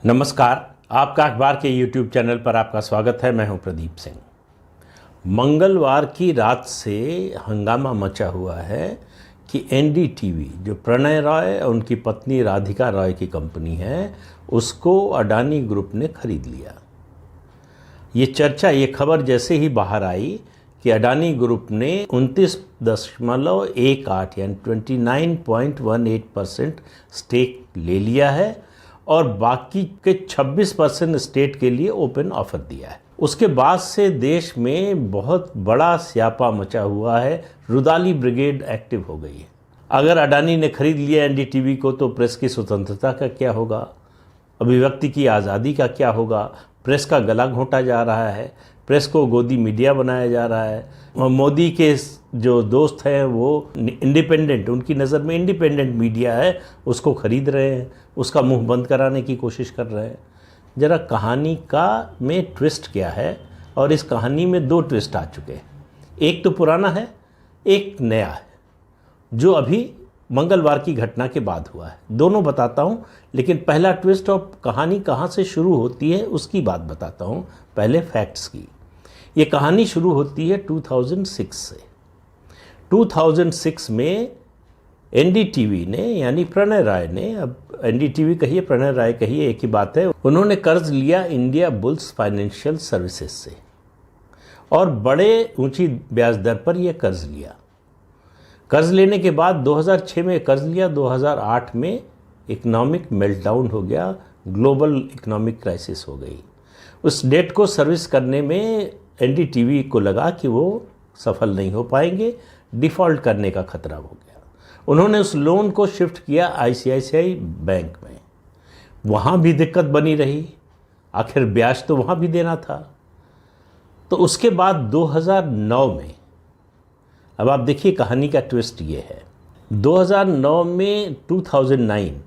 नमस्कार। आपका अखबार के YouTube चैनल पर आपका स्वागत है। मैं हूं प्रदीप सिंह। मंगलवार की रात से हंगामा मचा हुआ है कि एनडीटीवी जो प्रणय रॉय और उनकी पत्नी राधिका रॉय की कंपनी है, उसको अडानी ग्रुप ने खरीद लिया। ये खबर जैसे ही बाहर आई कि अडानी ग्रुप ने 29.18 यानी 29.18% स्टेक ले लिया है और बाकी के 26% स्टेट के लिए ओपन ऑफर दिया है। उसके बाद से देश में बहुत बड़ा स्यापा मचा हुआ है। रुदाली ब्रिगेड एक्टिव हो गई है। अगर अडानी ने खरीद लिया एनडीटीवी को तो प्रेस की स्वतंत्रता का क्या होगा, अभिव्यक्ति की आज़ादी का क्या होगा। प्रेस का गला घोंटा जा रहा है, प्रेस को गोदी मीडिया बनाया जा रहा है। मोदी के जो दोस्त हैं वो इंडिपेंडेंट, उनकी नज़र में इंडिपेंडेंट मीडिया है, उसको खरीद रहे हैं, उसका मुंह बंद कराने की कोशिश कर रहे हैं। ज़रा कहानी का में ट्विस्ट क्या है, और इस कहानी में दो ट्विस्ट आ चुके हैं। एक तो पुराना है, एक नया है, जो अभी मंगलवार की घटना के बाद हुआ है। दोनों बताता हूँ, लेकिन पहला ट्विस्ट और कहानी कहाँ से शुरू होती है उसकी बात बताता हूँ। पहले फैक्ट्स की। ये कहानी शुरू होती है 2006 से। 2006 में एनडीटीवी ने, यानी प्रणय राय ने, अब एनडीटीवी कहिए प्रणय राय कहिए एक ही बात है, उन्होंने कर्ज लिया इंडिया बुल्स फाइनेंशियल सर्विसेज से और बड़े ऊंची ब्याज दर पर यह कर्ज लिया। कर्ज लेने के बाद 2006 में कर्ज लिया, 2008 में इकोनॉमिक मेल्टडाउन हो गया, ग्लोबल इकोनॉमिक क्राइसिस हो गई। उस डेट को सर्विस करने में एनडीटीवी को लगा कि वो सफल नहीं हो पाएंगे, डिफ़ॉल्ट करने का खतरा हो गया। उन्होंने उस लोन को शिफ्ट किया आईसीआईसीआई बैंक में। वहाँ भी दिक्कत बनी रही, आखिर ब्याज तो वहाँ भी देना था। तो उसके बाद 2009 में, अब आप देखिए कहानी का ट्विस्ट ये है, 2009 में 2009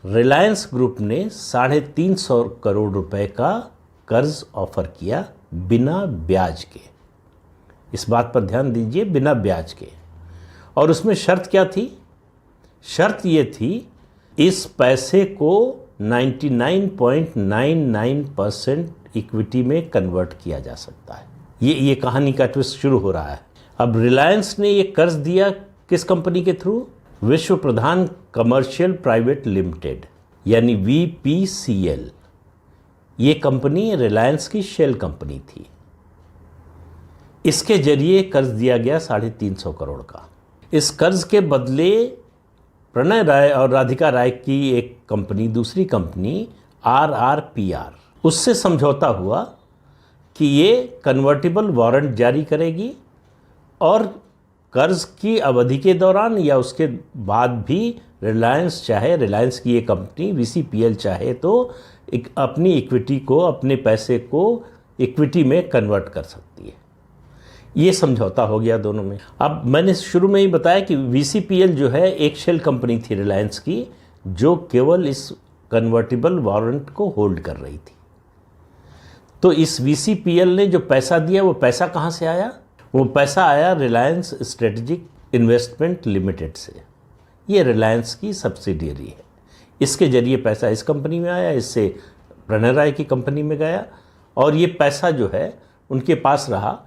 रिलायंस ग्रुप ने 350 करोड़ रुपए का कर्ज ऑफर किया बिना ब्याज के। इस बात पर ध्यान दीजिए, बिना ब्याज के। और उसमें शर्त क्या थी? शर्त ये थी, इस पैसे को 99.99% इक्विटी में कन्वर्ट किया जा सकता है। ये कहानी का ट्विस्ट शुरू हो रहा है। अब रिलायंस ने ये कर्ज दिया किस कंपनी के थ्रू? विश्व प्रधान कमर्शियल प्राइवेट लिमिटेड, यानी वीपीसीएल। ये कंपनी रिलायंस की शेल कंपनी थी। इसके जरिए कर्ज दिया गया 350 करोड़ का। इस कर्ज के बदले प्रणय राय और राधिका राय की एक कंपनी, दूसरी कंपनी RRPR, उससे समझौता हुआ कि ये कन्वर्टिबल वारंट जारी करेगी और कर्ज की अवधि के दौरान या उसके बाद भी रिलायंस चाहे, रिलायंस की ये कंपनी वीसीपीएल चाहे तो अपनी इक्विटी को, अपने पैसे को इक्विटी में कन्वर्ट कर सकती है। ये समझौता हो गया दोनों में। अब मैंने शुरू में ही बताया कि वीसीपीएल जो है एक शेल कंपनी थी रिलायंस की, जो केवल इस कन्वर्टिबल वारंट को होल्ड कर रही थी। तो इस वीसीपीएल ने जो पैसा दिया, वो पैसा कहाँ से आया? वो पैसा आया रिलायंस स्ट्रेटेजिक इन्वेस्टमेंट लिमिटेड से। ये रिलायंस की सब्सिडियरी है। इसके जरिए पैसा इस कंपनी में आया, इससे प्रणय राय की कंपनी में गया, और ये पैसा जो है उनके पास रहा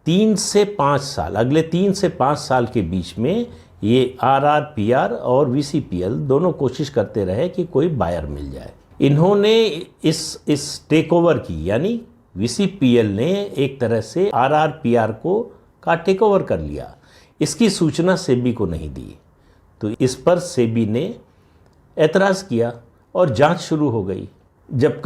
3 से 5 साल। अगले 3 से 5 साल के बीच में ये RRPR और वीसीपीएल दोनों कोशिश करते रहे कि कोई बायर मिल जाए। इन्होंने इस टेक ओवर की, यानी वीसीपीएल ने एक तरह से RRPR का टेक ओवर कर लिया। इसकी सूचना सेबी को नहीं दी, तो इस पर सेबी ने एतराज़ किया और जांच शुरू हो गई। जब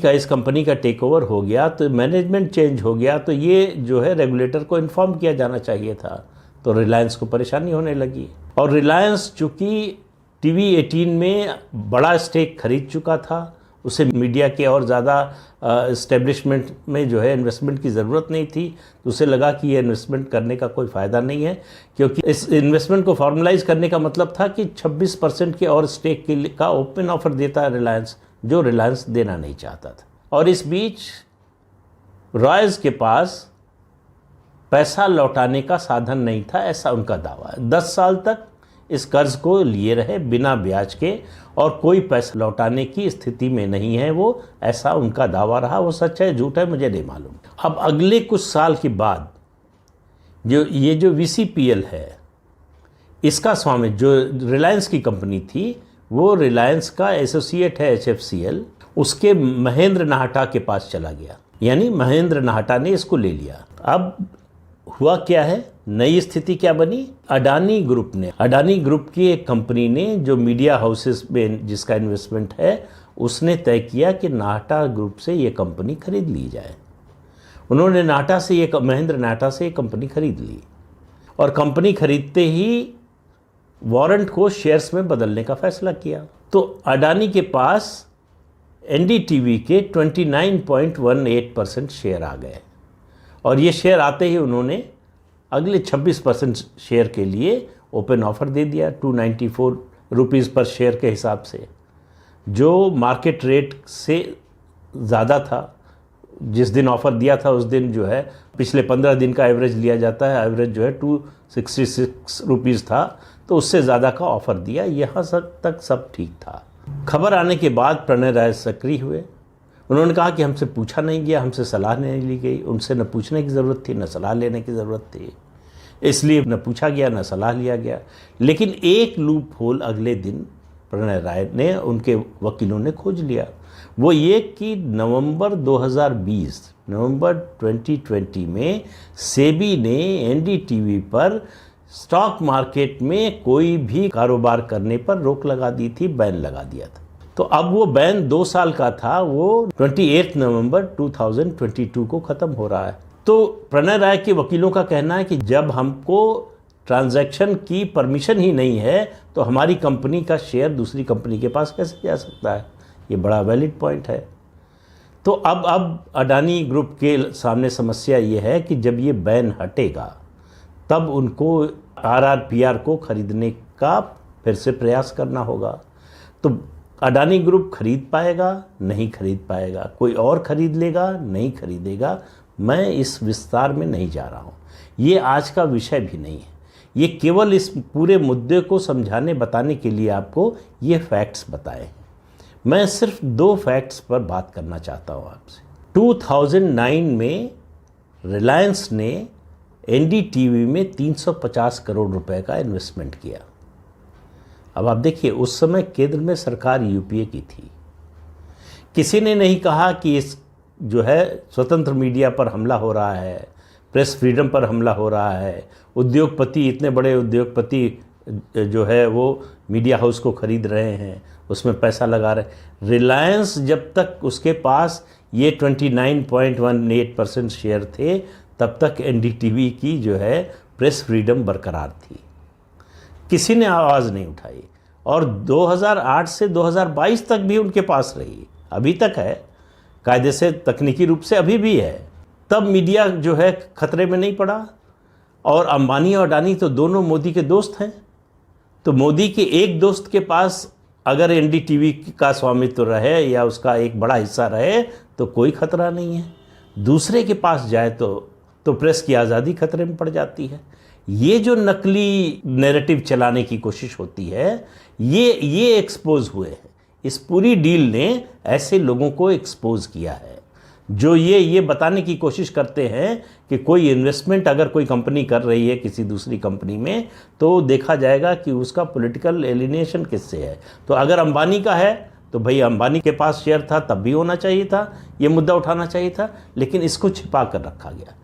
इस कंपनी का टेक ओवर हो गया तो मैनेजमेंट चेंज हो गया, तो ये जो है रेगुलेटर को इन्फॉर्म किया जाना चाहिए था। तो रिलायंस को परेशानी होने लगी, और रिलायंस चूँकि टीवी 18 में बड़ा स्टेक खरीद चुका था, उसे मीडिया के और ज़्यादा इस्टेब्लिशमेंट में जो है इन्वेस्टमेंट की ज़रूरत नहीं थी। तो उसे लगा कि ये इन्वेस्टमेंट करने का कोई फ़ायदा नहीं है, क्योंकि इस इन्वेस्टमेंट को फॉर्मलाइज करने का मतलब था कि 26% के और स्टेक का ओपन ऑफर देता है रिलायंस, जो रिलायंस देना नहीं चाहता था। और इस बीच रॉयज के पास पैसा लौटाने का साधन नहीं था, ऐसा उनका दावा है। 10 साल तक इस कर्ज को लिए रहे बिना ब्याज के और कोई पैसा लौटाने की स्थिति में नहीं है वो, ऐसा उनका दावा रहा। वो सच है झूठ है मुझे नहीं मालूम। अब अगले कुछ साल के बाद जो VCPL है, इसका स्वामी जो रिलायंस की कंपनी थी, वो रिलायंस का एसोसिएट है HFCL, उसके महेंद्र नाहटा के पास चला गया, यानी महेंद्र नाहटा ने इसको ले लिया। अब हुआ क्या है, नई स्थिति क्या बनी, अडानी ग्रुप की एक कंपनी ने जो मीडिया हाउसेस में जिसका इन्वेस्टमेंट है, उसने तय किया कि नाहटा ग्रुप से ये कंपनी खरीद ली जाए। उन्होंने महेंद्र नाहटा से ये कंपनी खरीद ली और कंपनी खरीदते ही वारंट को शेयर्स में बदलने का फैसला किया। तो अडानी के पास NDTV के 29.18% शेयर आ गए और ये शेयर आते ही उन्होंने अगले 26% शेयर के लिए ओपन ऑफर दे दिया 294 रुपीज़ पर शेयर के हिसाब से, जो मार्केट रेट से ज़्यादा था। जिस दिन ऑफ़र दिया था उस दिन जो है पिछले 15 दिन का एवरेज लिया जाता है, एवरेज जो है 266 रुपीज़ था, तो उससे ज़्यादा का ऑफ़र दिया। यहाँ तक सब ठीक था। खबर आने के बाद प्रणय राय सक्रिय हुए। उन्होंने कहा कि हमसे पूछा नहीं गया, हमसे सलाह नहीं ली गई। उनसे न पूछने की ज़रूरत थी न सलाह लेने की ज़रूरत थी, इसलिए न पूछा गया न सलाह लिया गया। लेकिन एक लूप होल अगले दिन प्रणय राय ने, उनके वकीलों ने खोज लिया। वो ये कि नवंबर 2020 में सेबी ने NDTV पर स्टॉक मार्केट में कोई भी कारोबार करने पर रोक लगा दी थी, बैन लगा दिया था। तो अब वो बैन 2 साल का था, वो 28 नवंबर 2022 को ख़त्म हो रहा है। तो प्रणय राय के वकीलों का कहना है कि जब हमको ट्रांजैक्शन की परमिशन ही नहीं है तो हमारी कंपनी का शेयर दूसरी कंपनी के पास कैसे जा सकता है। ये बड़ा वैलिड पॉइंट है। तो अब अडानी ग्रुप के सामने समस्या ये है कि जब ये बैन हटेगा तब उनको RRPR को खरीदने का फिर से प्रयास करना होगा। तो अडानी ग्रुप खरीद पाएगा, नहीं खरीद पाएगा, कोई और खरीद लेगा, नहीं खरीदेगा, मैं इस विस्तार में नहीं जा रहा हूँ। ये आज का विषय भी नहीं है। ये केवल इस पूरे मुद्दे को समझाने बताने के लिए आपको ये फैक्ट्स बताए हैं। मैं सिर्फ 2 फैक्ट्स पर बात करना चाहता हूँ आपसे। 2009 में रिलायंस ने NDTV में 350 करोड़ रुपए का इन्वेस्टमेंट किया। अब आप देखिए, उस समय केंद्र में सरकार UPA की थी। किसी ने नहीं कहा कि इस जो है स्वतंत्र मीडिया पर हमला हो रहा है, प्रेस फ्रीडम पर हमला हो रहा है, उद्योगपति, इतने बड़े उद्योगपति जो है वो मीडिया हाउस को खरीद रहे हैं, उसमें पैसा लगा रहे। रिलायंस जब तक उसके पास ये 29.18% शेयर थे तब तक NDTV की जो है प्रेस फ्रीडम बरकरार थी, किसी ने आवाज़ नहीं उठाई और 2008 से 2022 तक भी उनके पास रही, अभी तक है, कायदे से तकनीकी रूप से अभी भी है। तब मीडिया जो है खतरे में नहीं पड़ा। और अंबानी और अडानी तो दोनों मोदी के दोस्त हैं, तो मोदी के एक दोस्त के पास अगर NDTV का स्वामित्व रहे या उसका एक बड़ा हिस्सा रहे तो कोई खतरा नहीं है। दूसरे के पास जाए तो प्रेस की आज़ादी खतरे में पड़ जाती है। ये जो नकली नैरेटिव चलाने की कोशिश होती है, ये एक्सपोज हुए हैं। इस पूरी डील ने ऐसे लोगों को एक्सपोज किया है जो ये बताने की कोशिश करते हैं कि कोई इन्वेस्टमेंट अगर कोई कंपनी कर रही है किसी दूसरी कंपनी में तो देखा जाएगा कि उसका पॉलिटिकल एलिनेशन किससे है। तो अगर अंबानी का है तो भाई अंबानी के पास शेयर था तब भी होना चाहिए था, ये मुद्दा उठाना चाहिए था, लेकिन इसको छिपा कर रखा गया।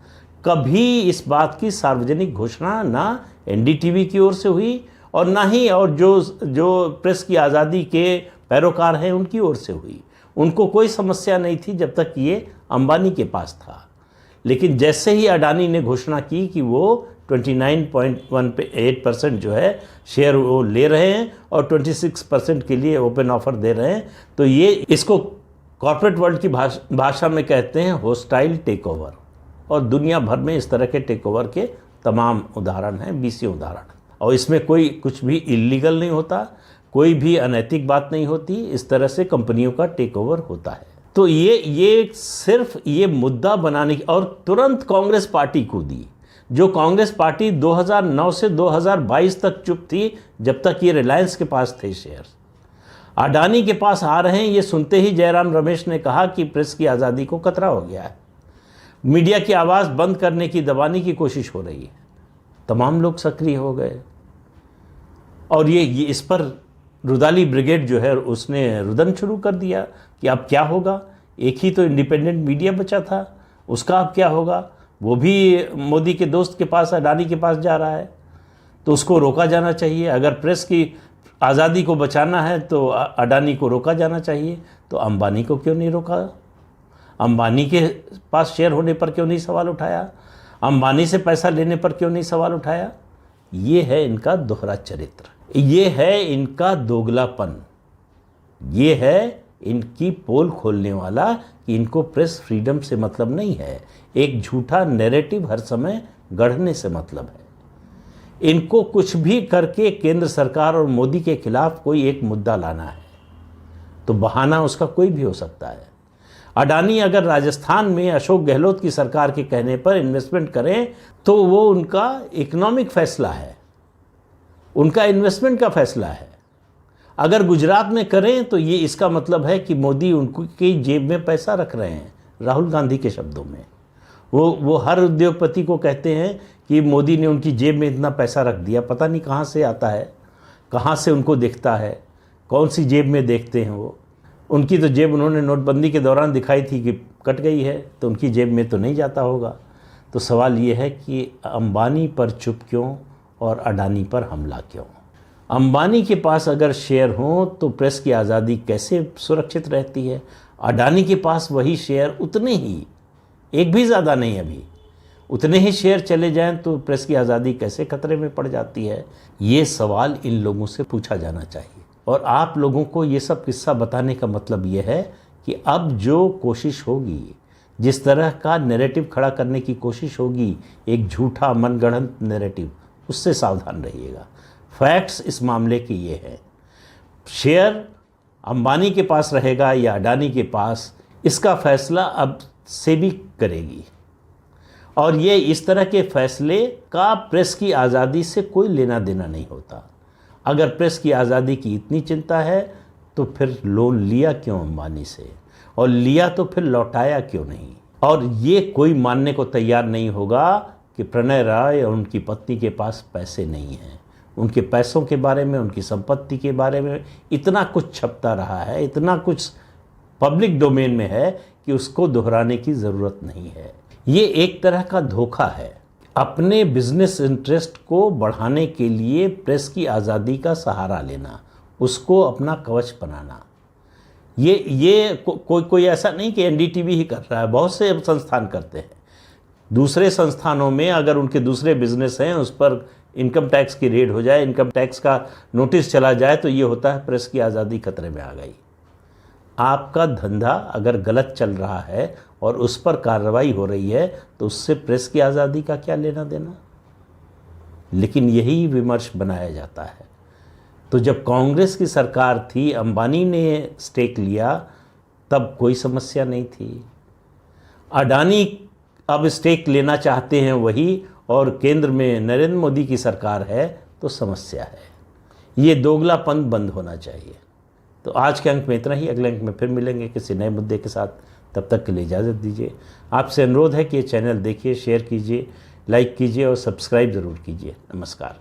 कभी इस बात की सार्वजनिक घोषणा ना NDTV की ओर से हुई और ना ही और जो प्रेस की आज़ादी के पैरोकार हैं उनकी ओर से हुई। उनको कोई समस्या नहीं थी जब तक ये अंबानी के पास था। लेकिन जैसे ही अडानी ने घोषणा की कि वो 29.18% जो है शेयर वो ले रहे हैं और 26% के लिए ओपन ऑफर दे रहे हैं, तो ये इसको कॉर्पोरेट वर्ल्ड की भाषा में कहते हैं होस्टाइल टेक ओवर। और दुनिया भर में इस तरह के टेक ओवर के तमाम उदाहरण हैं, 20 उदाहरण। और इसमें कोई कुछ भी इलीगल नहीं होता, कोई भी अनैतिक बात नहीं होती, इस तरह से कंपनियों का टेक ओवर होता है। तो ये सिर्फ ये मुद्दा बनाने की, और तुरंत कांग्रेस पार्टी को दी। जो कांग्रेस पार्टी 2009 से 2022 तक चुप थी, जब तक ये रिलायंस के पास थे शेयर्स। अडानी के पास आ रहे हैं, ये सुनते ही जयराम रमेश ने कहा कि प्रेस की आज़ादी को खतरा हो गया है, मीडिया की आवाज़ बंद करने की, दबाने की कोशिश हो रही है। तमाम लोग सक्रिय हो गए और ये इस पर रुदाली ब्रिगेड जो है उसने रुदन शुरू कर दिया कि अब क्या होगा। एक ही तो इंडिपेंडेंट मीडिया बचा था, उसका अब क्या होगा। वो भी मोदी के दोस्त के पास, अडानी के पास जा रहा है, तो उसको रोका जाना चाहिए। अगर प्रेस की आज़ादी को बचाना है तो अडानी को रोका जाना चाहिए, तो अंबानी को क्यों नहीं रोका? अंबानी के पास शेयर होने पर क्यों नहीं सवाल उठाया? अंबानी से पैसा लेने पर क्यों नहीं सवाल उठाया? ये है इनका दोहरा चरित्र, ये है इनका दोगलापन, ये है इनकी पोल खोलने वाला कि इनको प्रेस फ्रीडम से मतलब नहीं है, एक झूठा नैरेटिव हर समय गढ़ने से मतलब है। इनको कुछ भी करके केंद्र सरकार और मोदी के खिलाफ कोई एक मुद्दा लाना है, तो बहाना उसका कोई भी हो सकता है। अडानी अगर राजस्थान में अशोक गहलोत की सरकार के कहने पर इन्वेस्टमेंट करें तो वो उनका इकोनॉमिक फैसला है, उनका इन्वेस्टमेंट का फैसला है। अगर गुजरात में करें तो ये इसका मतलब है कि मोदी उनकी जेब में पैसा रख रहे हैं। राहुल गांधी के शब्दों में वो हर उद्योगपति को कहते हैं कि मोदी ने उनकी जेब में इतना पैसा रख दिया। पता नहीं कहाँ से आता है, कहाँ से उनको दिखता है, कौन सी जेब में देखते हैं वो। उनकी तो जेब उन्होंने नोटबंदी के दौरान दिखाई थी कि कट गई है, तो उनकी जेब में तो नहीं जाता होगा। तो सवाल ये है कि अंबानी पर चुप क्यों और अडानी पर हमला क्यों? अंबानी के पास अगर शेयर हों तो प्रेस की आज़ादी कैसे सुरक्षित रहती है? अडानी के पास वही शेयर उतने ही, एक भी ज़्यादा नहीं, अभी उतने ही शेयर चले जाएं तो प्रेस की आज़ादी कैसे खतरे में पड़ जाती है? ये सवाल इन लोगों से पूछा जाना चाहिए। और आप लोगों को ये सब किस्सा बताने का मतलब ये है कि अब जो कोशिश होगी, जिस तरह का नैरेटिव खड़ा करने की कोशिश होगी, एक झूठा मनगढ़ंत नैरेटिव, उससे सावधान रहिएगा। फैक्ट्स इस मामले के ये हैं, शेयर अंबानी के पास रहेगा या अडानी के पास, इसका फैसला अब सेबी करेगी। और ये इस तरह के फैसले का प्रेस की आज़ादी से कोई लेना देना नहीं होता। अगर प्रेस की आज़ादी की इतनी चिंता है तो फिर लोन लिया क्यों अंबानी से, और लिया तो फिर लौटाया क्यों नहीं? और ये कोई मानने को तैयार नहीं होगा कि प्रणय राय और उनकी पत्नी के पास पैसे नहीं हैं। उनके पैसों के बारे में, उनकी संपत्ति के बारे में इतना कुछ छपता रहा है, इतना कुछ पब्लिक डोमेन में है कि उसको दोहराने की ज़रूरत नहीं है। ये एक तरह का धोखा है। अपने बिजनेस इंटरेस्ट को बढ़ाने के लिए प्रेस की आज़ादी का सहारा लेना, उसको अपना कवच बनाना, ये कोई ऐसा नहीं कि एनडीटीवी ही कर रहा है, बहुत से संस्थान करते हैं। दूसरे संस्थानों में अगर उनके दूसरे बिजनेस हैं, उस पर इनकम टैक्स की रेड हो जाए, इनकम टैक्स का नोटिस चला जाए, तो ये होता है प्रेस की आज़ादी खतरे में आ गई। आपका धंधा अगर गलत चल रहा है और उस पर कार्रवाई हो रही है तो उससे प्रेस की आज़ादी का क्या लेना देना? लेकिन यही विमर्श बनाया जाता है। तो जब कांग्रेस की सरकार थी, अंबानी ने स्टेक लिया, तब कोई समस्या नहीं थी। अडानी अब स्टेक लेना चाहते हैं वही, और केंद्र में नरेंद्र मोदी की सरकार है, तो समस्या है। ये दोगलापन बंद होना चाहिए। तो आज के अंक में इतना ही, अगले अंक में फिर मिलेंगे किसी नए मुद्दे के साथ। तब तक के लिए इजाज़त दीजिए। आपसे अनुरोध है कि ये चैनल देखिए, शेयर कीजिए, लाइक कीजिए और सब्सक्राइब ज़रूर कीजिए। नमस्कार।